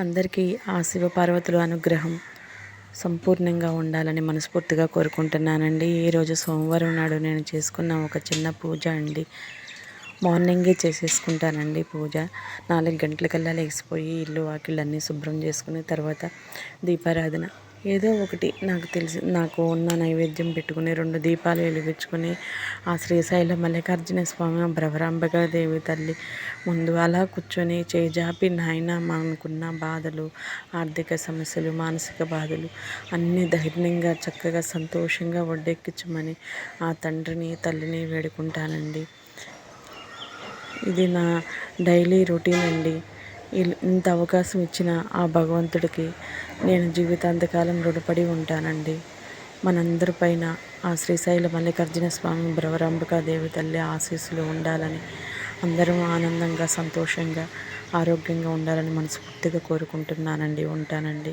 అందరికీ ఆ శివపార్వతుల అనుగ్రహం సంపూర్ణంగా ఉండాలని మనస్ఫూర్తిగా కోరుకుంటున్నానండి. ఈరోజు సోమవారం నాడు నేను చేసుకున్న ఒక చిన్న పూజ అండి. మార్నింగే చేసేసుకుంటానండి పూజ. 4 గంటలకల్లా లేచిపోయి ఇల్లు వాకిళ్ళన్నీ శుభ్రం చేసుకుని తర్వాత దీపారాధన ఏదో ఒకటి నాకు ఉన్న నైవేద్యం పెట్టుకుని 2 దీపాలు వెలిగించుకొని ఆ శ్రీశైలం మల్లికార్జున స్వామి భ్రవరాంబికా దేవి తల్లి ముందు అలా కూర్చొని చేజాపి నాయన మనకున్న బాధలు, ఆర్థిక సమస్యలు, మానసిక బాధలు అన్నీ ధైర్యంగా చక్కగా సంతోషంగా ఒడ్డెక్కించమని ఆ తండ్రిని తల్లిని వేడుకుంటానండి. ఇది నా డైలీ రొటీన్ అండి. ఇంత అవకాశం ఇచ్చిన ఆ భగవంతుడికి నేను జీవితాంతకాలం రుణపడి ఉంటానండి. మనందరి పైన ఆ శ్రీశైల మల్లికార్జున స్వామి భ్రవరాంబికా దేవి తల్లి ఆశీస్సులు ఉండాలని, అందరం ఆనందంగా సంతోషంగా ఆరోగ్యంగా ఉండాలని మనస్ఫూర్తిగా కోరుకుంటున్నానండి. ఉంటానండి.